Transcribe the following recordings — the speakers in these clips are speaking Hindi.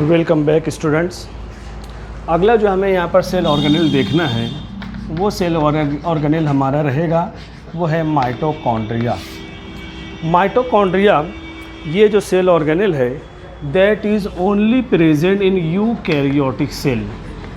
Welcome back students. अगला जो हमें यहाँ पर सेल ऑर्गेनेल देखना है वो सेल ऑर्गेनेल हमारा रहेगा वो है माइटोकॉन्ड्रिया। माइटोकॉन्ड्रिया ये जो सेल ऑर्गेनेल है that is only present in eukaryotic cell.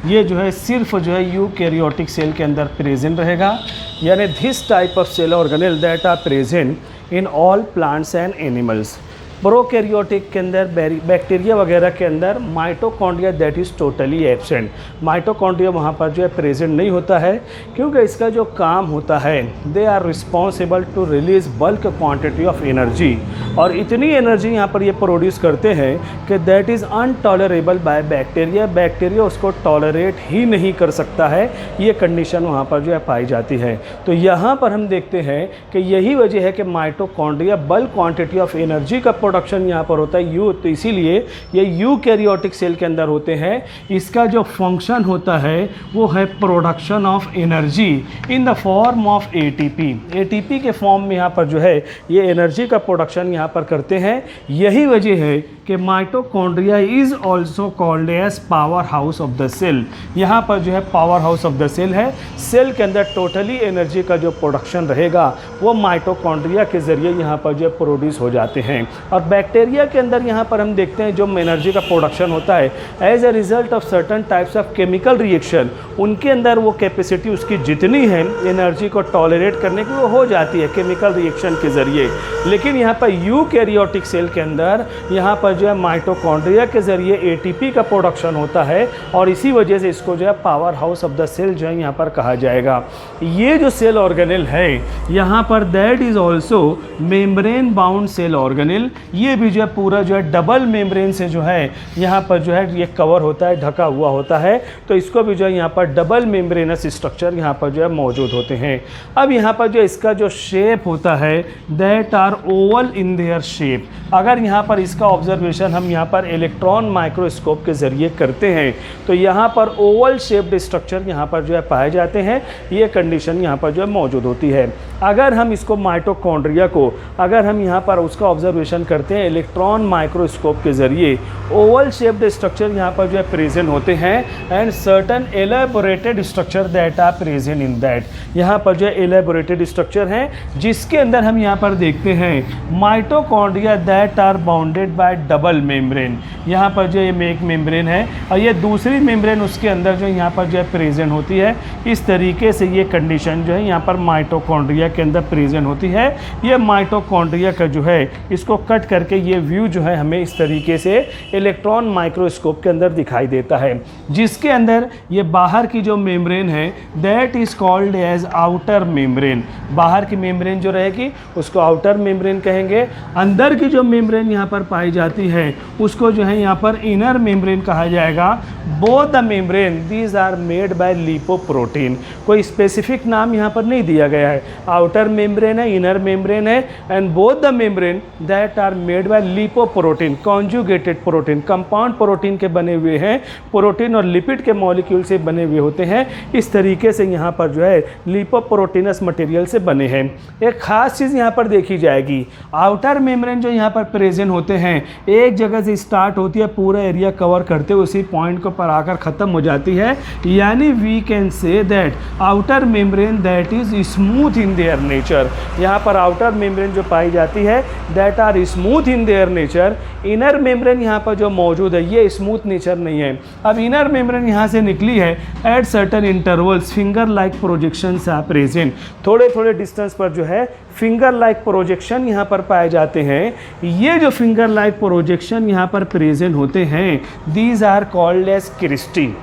ये जो है सिर्फ जो है यूकैरियोटिक सेल के अंदर प्रेजेंट रहेगा, यानी this type of cell organelle that are present in all plants and animals. Prokaryotic के अंदर बैक्टीरिया वगैरह के अंदर mitochondria that is totally absent. Mitochondria वहाँ पर जो है प्रेजेंट नहीं होता है, क्योंकि इसका जो काम होता है they are responsible to release bulk quantity of energy, और इतनी एनर्जी यहाँ पर ये प्रोड्यूस करते हैं कि that is untolerable by bacteria. Bacteria उसको टॉलरेट ही नहीं कर सकता है, ये कंडीशन वहाँ पर जो है पाई जाती है। तो यहाँ पर हम देखते हैं कि यही वजह है कि mitochondria bulk quantity of energy का प्रोडक्शन यहाँ पर होता है तो इसीलिए ये यूकैरियोटिक सेल के अंदर होते हैं। इसका जो फंक्शन होता है वो है production of energy in the form of ATP. ATP के फॉर्म में यहाँ पर जो है ये एनर्जी का प्रोडक्शन यहाँ पर करते हैं। यही वजह है कि mitochondria is also called as power house of the cell. यहाँ पर जो है power house of the cell है। सेल के अंदर टोटली एनर्जी का जो प्रोडक्शन रहेगा वो माइटोकॉन्ड्रिया के ज़रिए यहाँ पर जो प्रोड्यूस हो जाते हैं। और बैक्टीरिया के अंदर यहाँ पर हम देखते हैं जो एनर्जी का प्रोडक्शन होता है as a result of certain types of chemical reaction, उनके अंदर वो कैपेसिटी उसकी जितनी है एनर्जी को टॉलरेट करने की वो हो जाती है केमिकल रिएक्शन के ज़रिए। लेकिन यहाँ पर यूकैरियोटिक सेल के अंदर यहाँ पर जो है माइटोकॉन्ड्रिया के ज़रिए एटीपी का प्रोडक्शन होता है, और इसी वजह से इसको जो है power house of the cell जो है यहाँ पर कहा जाएगा। ये जो सेल ऑर्गेनेल है यहाँ पर that is also membrane bound cell organelle. ये भी जो है पूरा जो है डबल मेम्ब्रेन से जो है यहाँ पर जो है ये कवर होता है, ढका हुआ होता है। तो इसको भी जो है यहाँ पर डबल मेम्ब्रेनस स्ट्रक्चर यहाँ पर जो है मौजूद होते हैं। अब यहाँ पर जो इसका जो शेप होता है that are oval in their shape. अगर यहाँ पर इसका ऑब्जर्वेशन हम यहाँ पर इलेक्ट्रॉन माइक्रोस्कोप के ज़रिए करते हैं तो यहाँ पर ओवल शेप्ड स्ट्रक्चर यहाँ पर जो है पाए जाते हैं। ये कंडीशन यहाँ पर जो है मौजूद होती है। अगर हम इसको माइटोकॉन्ड्रिया को अगर हम यहाँ पर उसका ऑब्जर्वेशन करते हैं इलेक्ट्रॉन माइक्रोस्कोप के ज़रिए, ओवल शेप्ड स्ट्रक्चर यहाँ पर जो है प्रेजेंट होते हैं and certain elaborated structure that are present in that. यहाँ पर जो है एलेबोरेटेड स्ट्रक्चर हैं जिसके अंदर हम यहाँ पर देखते हैं mitochondria that are bounded by double membrane. यहाँ पर जो ये एक मेम्ब्रेन है और ये दूसरी मेम्ब्रेन उसके अंदर जो यहाँ पर जो है प्रेजेंट होती है। इस तरीके से ये कंडीशन जो है यहाँ पर माइटोकॉन्ड्रिया के अंदर प्रेजेंट होती है। ये माइटोकॉन्ड्रिया का जो है इसको कट करके ये व्यू जो है हमें इस तरीके से इलेक्ट्रॉन माइक्रोस्कोप के अंदर दिखाई देता है, जिसके अंदर ये बाहर की जो मेम्ब्रेन है that is called as outer membrane. बाहर की मेम्ब्रेन जो रहेगी उसको आउटर मेम्ब्रेन कहेंगे। अंदर की जो मेम्ब्रेन यहाँ पर पाई जाती है उसको जो है यहाँ पर इनर मेम्ब्रेन कहा जाएगा। Both the membrane these are made by lipoprotein. कोई स्पेसिफिक नाम यहाँ पर नहीं दिया गया है। आउटर मेम्ब्रेन है, इनर मेम्ब्रेन है and both the membrane that are made by lipoprotein, conjugated protein, compound protein के बने हुए हैं। प्रोटीन और लिपिड के मॉलिक्यूल से बने हुए होते हैं। इस तरीके से यहाँ पर जो है लिपोप्रोटीनस मटेरियल से बने हैं। एक खास चीज़ यहाँ पर देखी जाएगी, आउटर मेम्ब्रेन जो यहाँ पर प्रेजेंट होते हैं एक जगह से स्टार्ट होती है, पूरा एरिया कवर करते हुए उसी पॉइंट को पर आकर ख़त्म हो जाती है। यानी we can say that outer membrane that is smooth in their nature. यहाँ पर आउटर मेम्ब्रेन जो पाई जाती है that are smooth in their nature. Inner membrane यहाँ पर जो मौजूद है ये स्मूथ नेचर नहीं है। अब इनर मेम्ब्रेन यहाँ से निकली है at certain intervals finger like projections are present. थोड़े थोड़े डिस्टेंस पर जो है फिंगर लाइक प्रोजेक्शन यहाँ पर पाए जाते हैं। ये जो फिंगर लाइक प्रोजेक्शन यहाँ पर प्रेजेंट होते हैं these are called as cristae.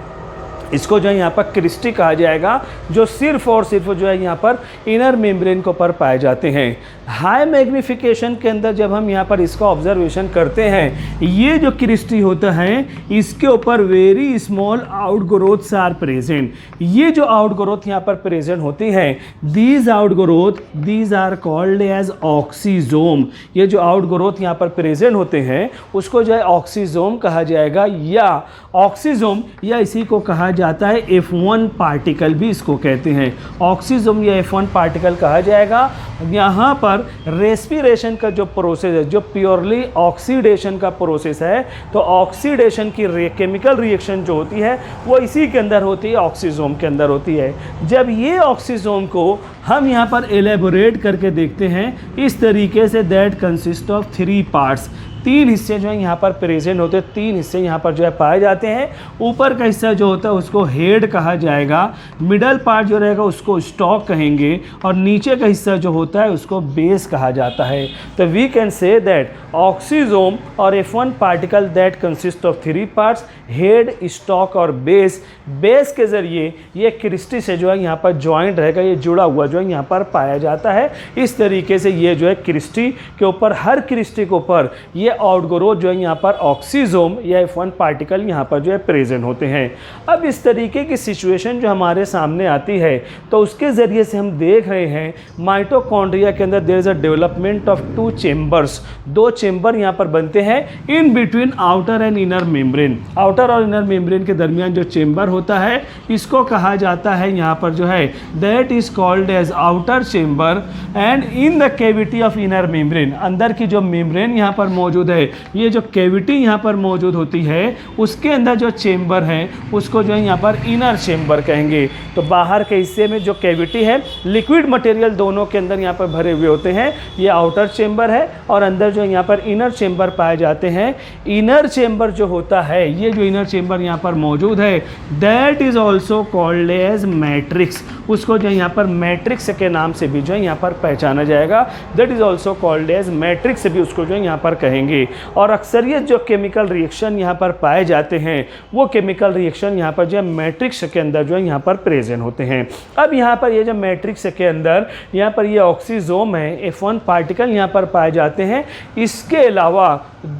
इसको जो है यहाँ पर क्रिस्टी कहा जाएगा, जो सिर्फ और सिर्फ जो है यहाँ पर इनर मेम्ब्रेन के ऊपर पाए जाते हैं। हाई मैग्नीफिकेशन के अंदर जब हम यहाँ पर इसका ऑब्जर्वेशन करते हैं ये जो क्रिस्टी होता है इसके ऊपर very small outgrowths are present. ये जो आउटग्रोथ यहाँ पर प्रेजेंट होती है these outgrowth these are called as oxysome. ये जो आउटग्रोथ यहाँ पर प्रेजेंट होते हैं उसको जो है ऑक्सीजोम कहा जाएगा या ऑक्सीजोम या इसी को कहा जाता है F1 पार्टिकल भी इसको कहते हैं। ऑक्सीजोम या F1 पार्टिकल कहा जाएगा। यहाँ पर रेस्पिरेशन का जो प्रोसेस है, जो प्योरली ऑक्सीडेशन का प्रोसेस है, तो ऑक्सीडेशन की केमिकल रिएक्शन जो होती है वो इसी के अंदर होती है, ऑक्सीजोम के अंदर होती है। जब ये ऑक्सीजोम को हम यहाँ पर एलेबोरेट करके देखते हैं इस तरीके से, दैट कंसिस्ट ऑफ 3 पार्ट्स, 3 हिस्से जो है यहाँ पर प्रेजेंट होते हैं, 3 हिस्से यहाँ पर जो है पाए जाते हैं। ऊपर का हिस्सा जो होता है उसको हेड कहा जाएगा, मिडल पार्ट जो रहेगा उसको स्टॉक कहेंगे, और नीचे का हिस्सा जो होता है उसको बेस कहा जाता है। तो we can say that oxysome और F1 particle that consist of 3 parts, head, stalk और बेस। बेस के ज़रिए ये क्रिस्टी से जो है यहाँ पर जॉइंट रहेगा, ये जुड़ा हुआ जो है यहाँ पर पाया जाता है। इस तरीके से ये जो है क्रिस्टी के ऊपर, हर क्रिस्टी के ऊपर ये आउटग्रोथ जो है यहाँ पर ऑक्सीजोम या F1 पार्टिकल यहाँ पर जो है प्रेजेंट होते हैं। अब इस तरीके की सिचुएशन जो हमारे सामने आती है तो उसके ज़रिए से हम देख रहे हैं माइटोकॉन्ड्रिया के अंदर there is a development of 2 chambers, 2 chamber यहाँ पर बनते हैं in between outer and inner membrane. Outer और इनर मेम्ब्रेन के दरमियान जो चेम्बर होता है इसको कहा जाता है यहाँ पर जो है that is called as outer chamber, and in the cavity of inner membrane, अंदर की जो मेम्ब्रेन यहाँ पर मौजूद है, ये जो कैविटी यहाँ पर मौजूद होती है उसके अंदर जो चेम्बर है उसको जो है यहाँ पर इनर चेम्बर कहेंगे। तो बाहर के हिस्से में जो कैविटी है, लिक्विड मटेरियल दोनों के अंदर यहाँ पर भरे हुए होते हैं, ये आउटर चेम्बर है, और अंदर जो यहाँ पर इनर चेम्बर पाए जाते हैं। इनर चेम्बर जो होता है, ये जो इनर चेम्बर यहाँ पर मौजूद है that is also called as matrix, उसको जो यहाँ पर मैट्रिक्स के नाम से भी जो है यहाँ पर पहचाना जाएगा। That is also called as matrix भी उसको जो है यहाँ पर कहेंगे। और अक्सरियत जो केमिकल रिएक्शन यहाँ पर पाए जाते हैं वो केमिकल रिएक्शन यहाँ पर जो है मैट्रिक्स के अंदर जो है यहाँ पर प्रेजेंट होते हैं। अब यहाँ पर ये जो मैट्रिक्स के अंदर यहाँ पर ये ऑक्सीजोम है, F1 पार्टिकल यहाँ पर पाए जाते हैं। इसके अलावा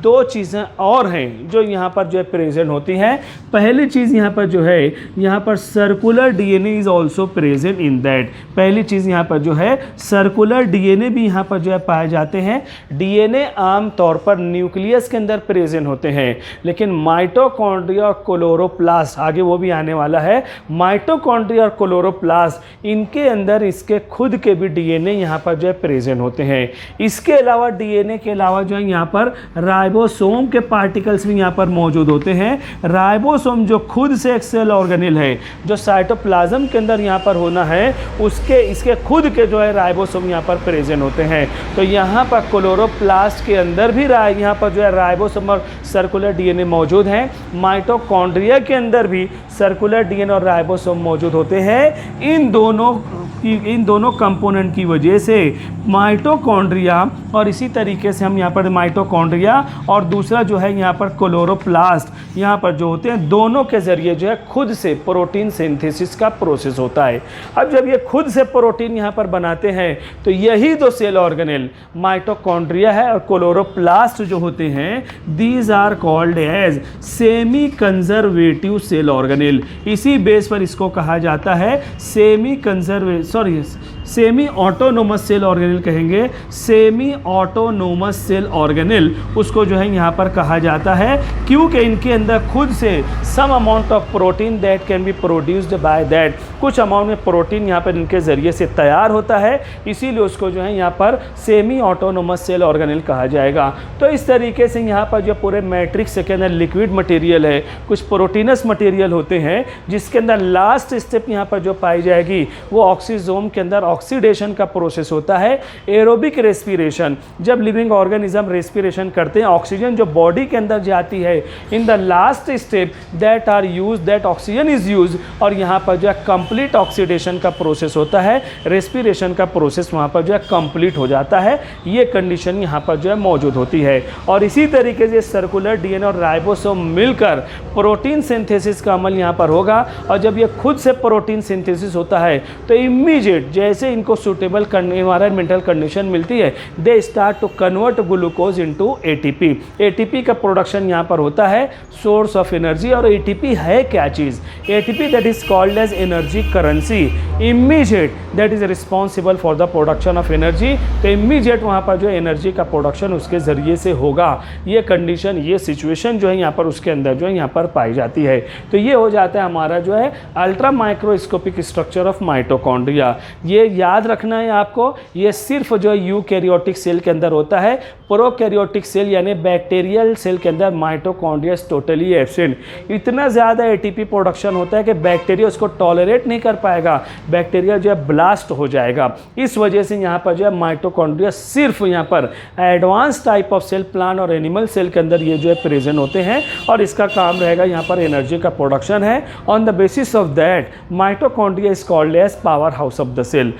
2 चीज़ें और हैं जो यहाँ पर जो है प्रेजेंट होती हैं। पहली चीज़ यहाँ पर जो है, यहाँ पर circular DNA is also present in that. पहली चीज़ यहाँ पर जो है सर्कुलर DNA भी यहाँ पर जो है पाए जाते हैं। DNA आम तौर पर न्यूक्लियस के अंदर प्रेजेंट होते हैं, लेकिन माइटोकॉन्ड्रिया और क्लोरोप्लास्ट, आगे वो भी आने वाला है, माइटोकॉन्ड्रिया और क्लोरोप्लास्ट इनके अंदर इसके खुद के भी DNA यहाँ पर जो है प्रेजेंट होते हैं। इसके अलावा DNA के अलावा जो है यहाँ पर राइबोसोम के पार्टिकल्स भी यहाँ पर मौजूद होते हैं। राइबोसोम जो खुद से एक सेल ऑर्गेनेल है, जो साइटोप्लाज्म के अंदर यहाँ पर होना है, इसके खुद के जो है राइबोसोम यहाँ पर प्रेजेंट होते हैं। तो यहाँ पर क्लोरोप्लास्ट के अंदर भी यहाँ पर जो है राइबोसोम और सर्कुलर DNA मौजूद हैं। माइटोकॉन्ड्रिया के अंदर भी सर्कुलर DNA और राइबोसोम मौजूद होते हैं। इन दोनों कंपोनेंट की वजह से माइटोकॉन्ड्रिया, और इसी तरीके से हम यहाँ पर माइटोकॉन्ड्रिया और दूसरा जो है यहाँ पर क्लोरोप्लास्ट यहाँ पर जो होते हैं, दोनों के ज़रिए जो है खुद से प्रोटीन सिंथेसिस का प्रोसेस होता है। अब जब ये खुद से प्रोटीन यहाँ पर बनाते हैं तो यही 2 सेल ऑर्गेनेल माइटोकॉन्ड्रिया है और क्लोरोप्लास्ट जो होते हैं, these are called as semi conservative cell organelle. इसी बेस पर इसको कहा जाता है सेमी ऑटोनोमस सेल ऑर्गेनेल कहेंगे। सेमी ऑटोनोमस सेल ऑर्गेनेल उसको जो है यहाँ पर कहा जाता है, क्योंकि इनके अंदर खुद से some amount of protein that can be produced by that, कुछ अमाउंट में प्रोटीन यहाँ पर इनके ज़रिए से तैयार होता है, इसीलिए उसको जो है यहाँ पर सेमी ऑटोनोमस सेल ऑर्गेनेल कहा जाएगा। तो इस तरीके से यहाँ पर जो पूरे मैट्रिक्स के अंदर लिक्विड मटेरियल है, कुछ प्रोटीनस मटेरियल होते हैं, जिसके अंदर लास्ट स्टेप यहाँ पर जो पाई जाएगी वो ऑक्सीजोम के अंदर ऑक्सीडेशन का प्रोसेस होता है। एरोबिक रेस्पिरेशन, जब लिविंग ऑर्गेनिज्म रेस्पिरेशन करते हैं, ऑक्सीजन जो बॉडी के अंदर जाती है, in the last step that oxygen is use, और यहाँ पर जो है कंप्लीट ऑक्सीडेशन का प्रोसेस होता है, रेस्पिरेशन का प्रोसेस वहाँ पर जो है कंप्लीट हो जाता है। ये कंडीशन यहाँ पर जो है मौजूद होती है। और इसी तरीके से सर्कुलर DNA और राइबोसोम मिलकर प्रोटीन सिंथेसिस का अमल यहाँ पर होगा, और जब ये खुद से प्रोटीन सिंथेसिस होता है तो इमीडिएट जैसे जैसे इनको सूटेबल इन्वायरमेंटल कंडीशन मिलती है, they start to convert glucose into ATP. ATP का प्रोडक्शन यहाँ पर होता है, सोर्स ऑफ एनर्जी। और एटीपी है क्या चीज़? ATP that is called as energy currency, immediate that is responsible for the production of energy. तो इमीडिएट वहाँ पर जो एनर्जी का प्रोडक्शन उसके ज़रिए से होगा। ये कंडीशन, ये सिचुएशन जो है यहाँ पर उसके अंदर जो है यहाँ पर पाई जाती है। तो ये हो जाता है हमारा जो है ultra microscopic structure of mitochondria. ये याद रखना है आपको, ये सिर्फ जो है यूकैरियोटिक सेल के अंदर होता है। प्रोकैरियोटिक सेल यानी बैक्टीरियल सेल के अंदर माइटोकॉन्ड्रिया टोटली एब्सेंट। इतना ज़्यादा एटीपी प्रोडक्शन होता है कि बैक्टीरिया उसको टॉलरेट नहीं कर पाएगा, बैक्टीरिया जो है ब्लास्ट हो जाएगा। इस वजह से यहाँ पर जो है माइटोकॉन्ड्रिया सिर्फ यहाँ पर advance type of cell, plant और एनिमल सेल के अंदर ये जो है प्रेजेंट होते हैं, और इसका काम रहेगा यहाँ पर एनर्जी का प्रोडक्शन है। On the basis of that mitochondria is called as power house of the cell.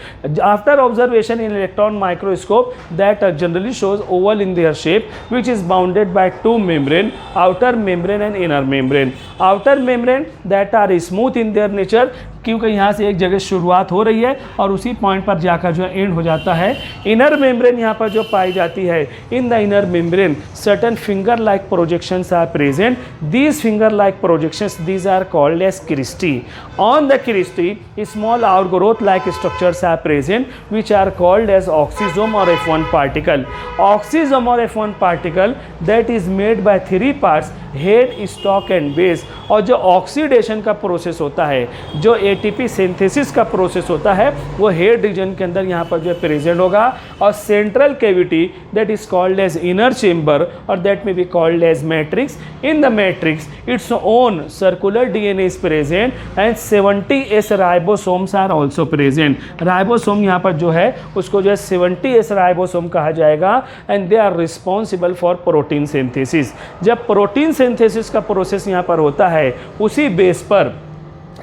After observation in electron microscope that generally shows oval in their shape, which is bounded by two membrane, outer membrane and inner membrane. Outer membrane that are smooth in their nature, क्योंकि यहाँ से एक जगह शुरुआत हो रही है और उसी पॉइंट पर जाकर जो है एंड हो जाता है। इनर मेम्ब्रेन यहाँ पर जो पाई जाती है, in the inner membrane certain finger like projections are present. These finger like projections, these are called as cristae. On the cristae small outgrowth like structures are present which are called as oxysome और F1 पार्टिकल। ऑक्सीजोम और F1 particle that is made by 3 parts, head, stalk and base. और जो ऑक्सीडेशन का प्रोसेस होता है, जो एटीपी सिंथेसिस का प्रोसेस होता है, वो हेड रीजन के अंदर यहाँ पर जो है प्रेजेंट होगा। और central cavity that is called as inner chamber और that may be called as matrix. In the matrix its own circular DNA is present and 70S ribosomes are also present. Ribosome यहाँ पर जो है उसको जो है 70S राइबोसोम कहा जाएगा and they are responsible for protein synthesis. जब प्रोटीन सिंथेसिस का प्रोसेस यहाँ पर होता है, उसी बेस पर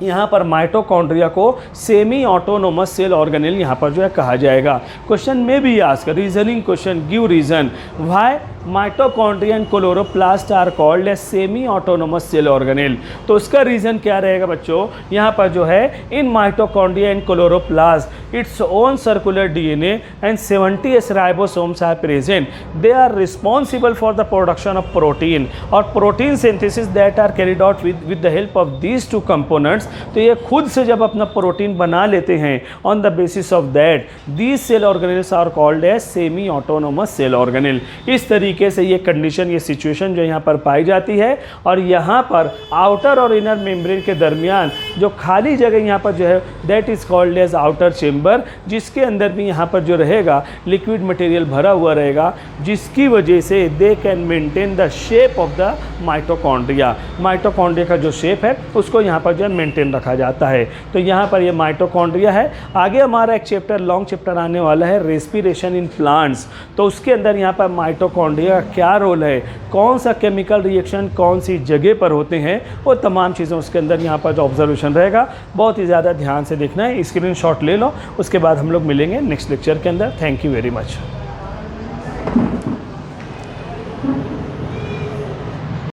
यहाँ पर माइटोकॉन्ड्रिया को सेमी ऑटोनोमस सेल ऑर्गेनेल यहाँ पर जो है कहा जाएगा। क्वेश्चन में भी ask, reasoning question, give reason why mitochondria and chloroplast are called as semi autonomous cell organelle. तो उसका रीजन क्या रहेगा बच्चों? यहाँ पर जो है in mitochondria and chloroplast its own circular DNA and 70S ribosomes are present. They are responsible for the production of protein और protein synthesis that are carried out with the help of these two components. तो ये खुद से जब अपना प्रोटीन बना लेते हैं, on the basis of that these cell organelles are called as semi autonomous cell organelle. इस तरीके से ये कंडीशन, ये सिचुएशन जो यहाँ पर पाई जाती है। और यहाँ पर आउटर और इनर मेम्ब्रेन के दरमियान जो खाली जगह यहाँ पर जो है that is called as outer chamber, जिसके अंदर भी यहाँ पर जो रहेगा लिक्विड मटेरियल भरा हुआ रहेगा, जिसकी वजह से they can maintain the shape of the mitochondria. Mitochondria का जो शेप है उसको यहाँ पर जो है मेंटेन रखा जाता है। तो यहाँ पर ये माइटोकॉन्ड्रिया है। आगे हमारा एक चैप्टर, लॉन्ग चैप्टर आने वाला है, रेस्पिरेशन इन प्लांट्स। तो उसके अंदर यहाँ पर माइटोकॉन्ड्रिया का क्या रोल है, कौन सा केमिकल रिएक्शन कौन सी जगह पर होते हैं, वो तमाम चीज़ें उसके अंदर यहाँ पर जो ऑब्जर्वेशन रहेगा बहुत ही ज़्यादा ध्यान से देखना है। स्क्रीनशॉट ले लो, उसके बाद हम लोग मिलेंगे नेक्स्ट लेक्चर के अंदर। Thank you very much.